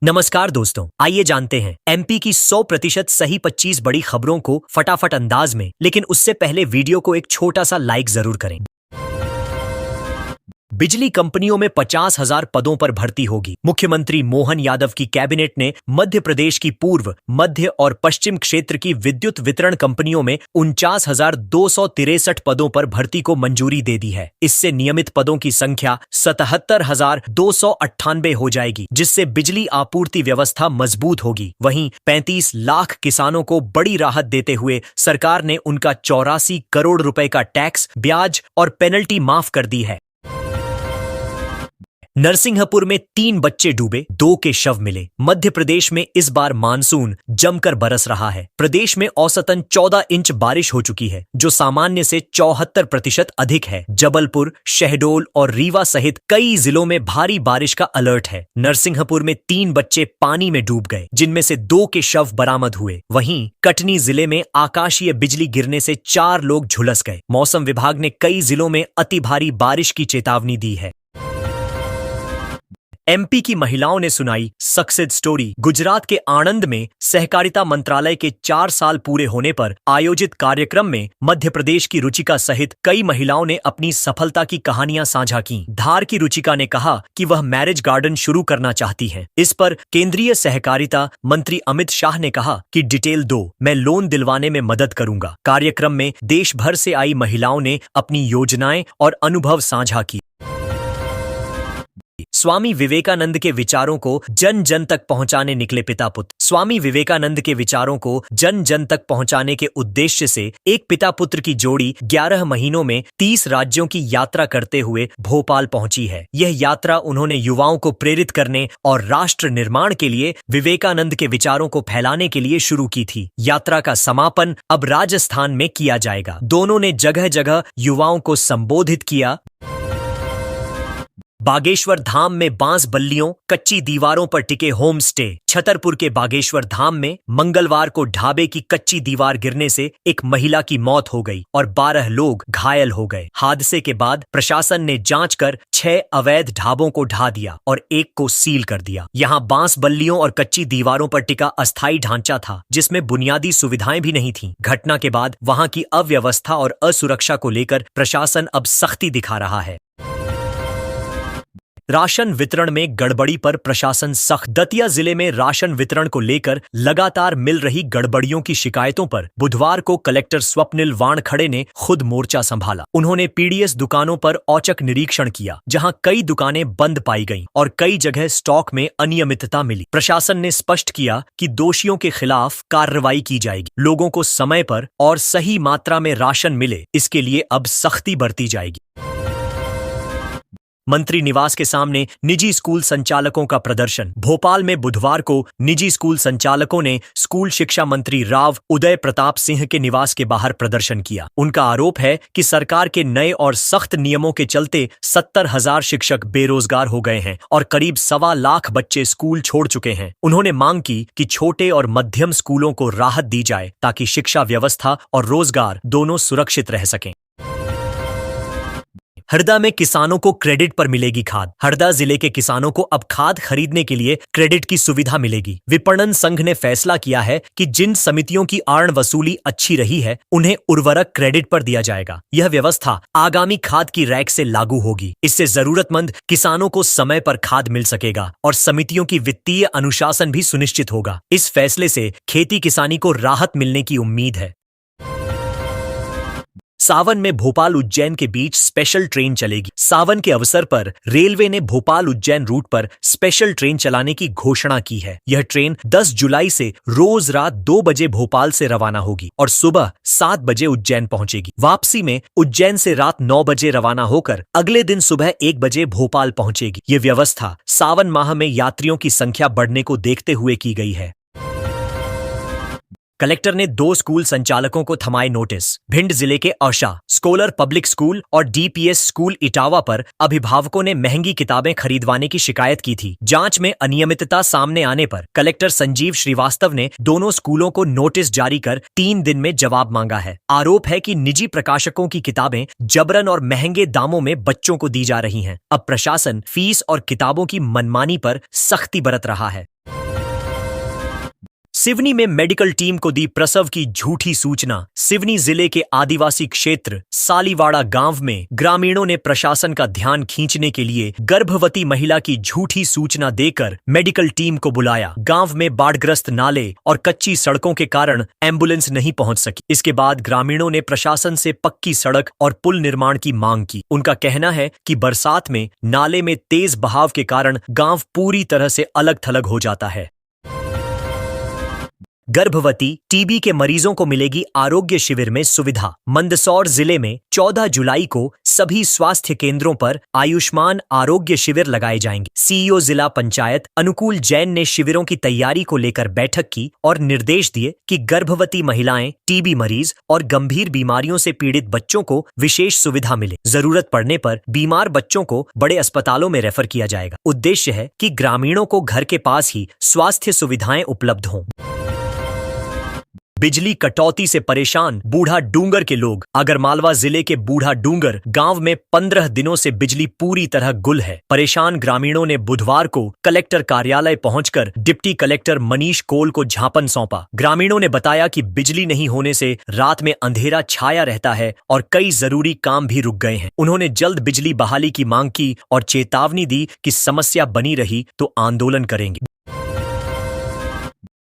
नमस्कार दोस्तों, आइए जानते हैं एमपी की 100% सही 25 बड़ी खबरों को फटाफट अंदाज में। लेकिन उससे पहले वीडियो को एक छोटा सा लाइक जरूर करें। बिजली कंपनियों में 50,000 पदों पर भर्ती होगी। मुख्यमंत्री मोहन यादव की कैबिनेट ने मध्य प्रदेश की पूर्व, मध्य और पश्चिम क्षेत्र की विद्युत वितरण कंपनियों में 49,263 पदों पर भर्ती को मंजूरी दे दी है। इससे नियमित पदों की संख्या 77,298 हो जाएगी, जिससे बिजली आपूर्ति व्यवस्था मजबूत होगी। वहीं 35 लाख किसानों को बड़ी राहत देते हुए सरकार ने उनका 84 करोड़ रुपए का टैक्स, ब्याज और पेनल्टी माफ कर दी है। नरसिंहपुर में 3 बच्चे डूबे, 2 के शव मिले। मध्य प्रदेश में इस बार मानसून जमकर बरस रहा है। प्रदेश में औसतन 14 इंच बारिश हो चुकी है, जो सामान्य से 74% अधिक है। जबलपुर, शहडोल और रीवा सहित कई जिलों में भारी बारिश का अलर्ट है। नरसिंहपुर में 3 बच्चे पानी में डूब गए, जिनमें से 2 के शव बरामद हुए। वहीं कटनी जिले में आकाशीय बिजली गिरने से 4 लोग झुलस गए। मौसम विभाग ने कई जिलों में अति भारी बारिश की चेतावनी दी है। एमपी की महिलाओं ने सुनाई सक्सेस स्टोरी। गुजरात के आणंद में सहकारिता मंत्रालय के 4 साल पूरे होने पर आयोजित कार्यक्रम में मध्य प्रदेश की रुचिका सहित कई महिलाओं ने अपनी सफलता की कहानियां साझा की। धार की रुचिका ने कहा कि वह मैरिज गार्डन शुरू करना चाहती हैं। इस पर केंद्रीय सहकारिता मंत्री अमित शाह ने कहा कि डिटेल दो, मैं लोन दिलवाने में मदद करूंगा। कार्यक्रम में देश भर से आई महिलाओं ने अपनी योजनाएं और अनुभव साझा की। स्वामी विवेकानंद के विचारों को जन जन तक पहुंचाने निकले पिता पुत्र। स्वामी विवेकानंद के विचारों को जन जन तक पहुंचाने के उद्देश्य से एक पिता पुत्र की जोड़ी 11 महीनों में 30 राज्यों की यात्रा करते हुए भोपाल पहुंची है। यह यात्रा उन्होंने युवाओं को प्रेरित करने और राष्ट्र निर्माण के लिए विवेकानंद के विचारों को फैलाने के लिए शुरू की थी। यात्रा का समापन अब राजस्थान में किया जाएगा। दोनों ने जगह जगह युवाओं को संबोधित किया। बागेश्वर धाम में बांस बल्लियों, कच्ची दीवारों पर टिके होम स्टे। छतरपुर के बागेश्वर धाम में मंगलवार को ढाबे की कच्ची दीवार गिरने से एक महिला की मौत हो गई और 12 लोग घायल हो गए। हादसे के बाद प्रशासन ने जांच कर 6 अवैध ढाबों को ढा दिया और एक को सील कर दिया। यहाँ बांस बल्लियों और कच्ची दीवारों पर टिका अस्थायी ढांचा था, जिसमें बुनियादी सुविधाएं भी नहीं थीं। घटना के बाद वहां की अव्यवस्था और असुरक्षा को लेकर प्रशासन अब सख्ती दिखा रहा है। राशन वितरण में गड़बड़ी पर प्रशासन सख्त। दतिया जिले में राशन वितरण को लेकर लगातार मिल रही गड़बड़ियों की शिकायतों पर बुधवार को कलेक्टर स्वप्निल वानखड़े ने खुद मोर्चा संभाला। उन्होंने पीडीएस दुकानों पर औचक निरीक्षण किया, जहां कई दुकानें बंद पाई गईं और कई जगह स्टॉक में अनियमितता मिली। प्रशासन ने स्पष्ट किया कि दोषियों के खिलाफ कार्रवाई की जाएगी। लोगों को समय पर और सही मात्रा में राशन मिले, इसके लिए अब सख्ती बरती जाएगी। मंत्री निवास के सामने निजी स्कूल संचालकों का प्रदर्शन। भोपाल में बुधवार को निजी स्कूल संचालकों ने स्कूल शिक्षा मंत्री राव उदय प्रताप सिंह के निवास के बाहर प्रदर्शन किया। उनका आरोप है कि सरकार के नए और सख्त नियमों के चलते 70,000 शिक्षक बेरोजगार हो गए हैं और करीब 1.25 लाख बच्चे स्कूल छोड़ चुके हैं। उन्होंने मांग की कि छोटे और मध्यम स्कूलों को राहत दी जाए, ताकि शिक्षा व्यवस्था और रोजगार दोनों सुरक्षित रह सकें। हरदा में किसानों को क्रेडिट पर मिलेगी खाद। हरदा जिले के किसानों को अब खाद खरीदने के लिए क्रेडिट की सुविधा मिलेगी। विपणन संघ ने फैसला किया है कि जिन समितियों की आर्ण वसूली अच्छी रही है, उन्हें उर्वरक क्रेडिट पर दिया जाएगा। यह व्यवस्था आगामी खाद की रैक से लागू होगी। इससे जरूरतमंद किसानों को समय पर खाद मिल सकेगा और समितियों की वित्तीय अनुशासन भी सुनिश्चित होगा। इस फैसले से खेती किसानी को राहत मिलने की उम्मीद है। सावन में भोपाल उज्जैन के बीच स्पेशल ट्रेन चलेगी। सावन के अवसर पर रेलवे ने भोपाल उज्जैन रूट पर स्पेशल ट्रेन चलाने की घोषणा की है। यह ट्रेन 10 जुलाई से रोज रात 2 बजे भोपाल से रवाना होगी और सुबह 7 बजे उज्जैन पहुंचेगी। वापसी में उज्जैन से रात 9 बजे रवाना होकर अगले दिन सुबह 1 बजे भोपाल पहुंचेगी। ये व्यवस्था सावन माह में यात्रियों की संख्या बढ़ने को देखते हुए की गई है। कलेक्टर ने 2 स्कूल संचालकों को थमाए नोटिस। भिंड जिले के औशा स्कॉलर पब्लिक स्कूल और डीपीएस स्कूल इटावा पर अभिभावकों ने महंगी किताबें खरीदवाने की शिकायत की थी। जांच में अनियमितता सामने आने पर कलेक्टर संजीव श्रीवास्तव ने दोनों स्कूलों को नोटिस जारी कर 3 दिन में जवाब मांगा है। आरोप है कि निजी प्रकाशकों की किताबें जबरन और महंगे दामों में बच्चों को दी जा रही हैं। अब प्रशासन फीस और किताबों की मनमानी पर सख्ती बरत रहा है। सिवनी में मेडिकल टीम को दी प्रसव की झूठी सूचना। सिवनी जिले के आदिवासी क्षेत्र सालीवाड़ा गांव में ग्रामीणों ने प्रशासन का ध्यान खींचने के लिए गर्भवती महिला की झूठी सूचना देकर मेडिकल टीम को बुलाया। गांव में बाढ़ग्रस्त नाले और कच्ची सड़कों के कारण एम्बुलेंस नहीं पहुंच सकी। इसके बाद ग्रामीणों ने प्रशासन से पक्की सड़क और पुल निर्माण की मांग की। उनका कहना है कि बरसात में नाले में तेज बहाव के कारण गांव पूरी तरह से अलग थलग हो जाता है। गर्भवती टीबी के मरीजों को मिलेगी आरोग्य शिविर में सुविधा। मंदसौर जिले में 14 जुलाई को सभी स्वास्थ्य केंद्रों पर आयुष्मान आरोग्य शिविर लगाए जाएंगे। सीईओ जिला पंचायत अनुकूल जैन ने शिविरों की तैयारी को लेकर बैठक की और निर्देश दिए कि गर्भवती महिलाएं, टीबी मरीज और गंभीर बीमारियों से पीड़ित बच्चों को विशेष सुविधा मिले। जरूरत पड़ने पर बीमार बच्चों को बड़े अस्पतालों में रेफर किया जाएगा। उद्देश्य है कि ग्रामीणों को घर के पास ही स्वास्थ्य सुविधाएं उपलब्ध हों। बिजली कटौती से परेशान बूढ़ा डूंगर के लोग। आगरमालवा जिले के बूढ़ा डूंगर गांव में 15 दिनों से बिजली पूरी तरह गुल है। परेशान ग्रामीणों ने बुधवार को कलेक्टर कार्यालय पहुंचकर डिप्टी कलेक्टर मनीष कोल को ज्ञापन सौंपा। ग्रामीणों ने बताया कि बिजली नहीं होने से रात में अंधेरा छाया रहता है और कई जरूरी काम भी रुक गए हैं। उन्होंने जल्द बिजली बहाली की मांग की और चेतावनी दी कि समस्या बनी रही तो आंदोलन करेंगे।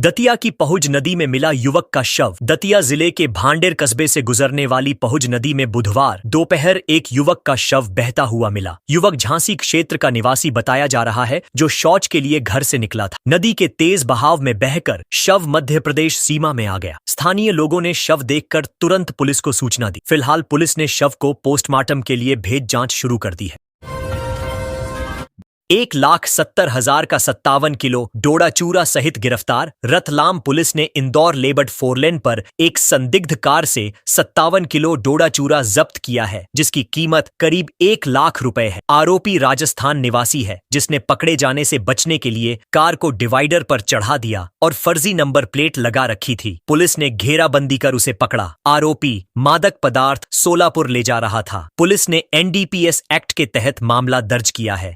दतिया की पहुज नदी में मिला युवक का शव। दतिया जिले के भांडेर कस्बे से गुजरने वाली पहुज नदी में बुधवार दोपहर एक युवक का शव बहता हुआ मिला। युवक झांसी क्षेत्र का निवासी बताया जा रहा है, जो शौच के लिए घर से निकला था। नदी के तेज बहाव में बहकर शव मध्य प्रदेश सीमा में आ गया। स्थानीय लोगों ने शव देखकर तुरंत पुलिस को सूचना दी। फिलहाल पुलिस ने शव को पोस्टमार्टम के लिए भेज जांच शुरू कर दी है। 1,70,000 का 57 किलो डोडा चूरा सहित गिरफ्तार। रतलाम पुलिस ने इंदौर लेबट 4 लेन पर एक संदिग्ध कार से 57 किलो डोडा चूरा जब्त किया है, जिसकी कीमत करीब 1 लाख रुपए है। आरोपी राजस्थान निवासी है, जिसने पकड़े जाने से बचने के लिए कार को डिवाइडर पर चढ़ा दिया और फर्जी नंबर प्लेट लगा रखी थी। पुलिस ने घेराबंदी कर उसे पकड़ा। आरोपी मादक पदार्थ सोलापुर ले जा रहा था। पुलिस ने एनडीपीएस एक्ट के तहत मामला दर्ज किया है।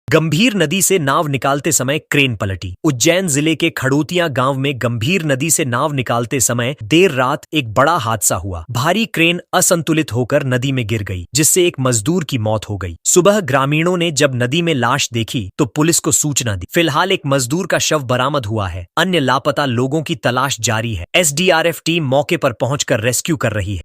गंभीर नदी से नाव निकालते समय क्रेन पलटी। उज्जैन जिले के खड़ोतिया गांव में गंभीर नदी से नाव निकालते समय देर रात एक बड़ा हादसा हुआ। भारी क्रेन असंतुलित होकर नदी में गिर गई, जिससे एक मजदूर की मौत हो गई। सुबह ग्रामीणों ने जब नदी में लाश देखी तो पुलिस को सूचना दी। फिलहाल एक मजदूर का शव बरामद हुआ है। अन्य लापता लोगों की तलाश जारी है। एसडीआरएफ टीम मौके पर पहुंचकर रेस्क्यू कर रही है।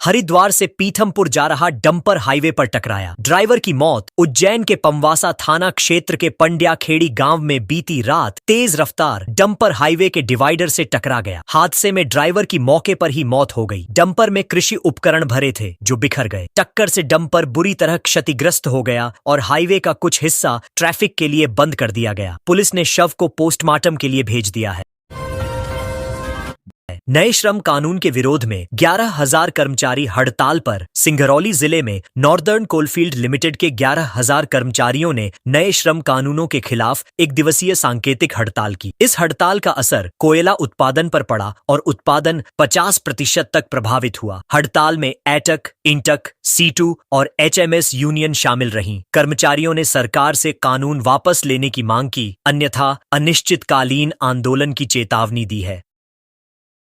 हरिद्वार से पीथमपुर जा रहा डंपर हाईवे पर टकराया। ड्राइवर की मौत। उज्जैन के पमवासा थाना क्षेत्र के पंड्या खेड़ी गांव में बीती रात तेज रफ्तार डंपर हाईवे के डिवाइडर से टकरा गया। हादसे में ड्राइवर की मौके पर ही मौत हो गई। डंपर में कृषि उपकरण भरे थे, जो बिखर गए। टक्कर से डंपर बुरी तरह क्षतिग्रस्त हो गया और हाईवे का कुछ हिस्सा ट्रैफिक के लिए बंद कर दिया गया। पुलिस ने शव को पोस्टमार्टम के लिए भेज दिया है। नए श्रम कानून के विरोध में 11,000 कर्मचारी हड़ताल पर। सिंगरौली जिले में नॉर्दर्न कोलफील्ड लिमिटेड के 11,000 कर्मचारियों ने नए श्रम कानूनों के खिलाफ एक दिवसीय सांकेतिक हड़ताल की। इस हड़ताल का असर कोयला उत्पादन पर पड़ा और उत्पादन 50% तक प्रभावित हुआ। हड़ताल में एटक, इंटक, C2 और HMS यूनियन शामिल रहीं। कर्मचारियों ने सरकार से कानून वापस लेने की मांग की, अन्यथा अनिश्चितकालीन आंदोलन की चेतावनी दी है।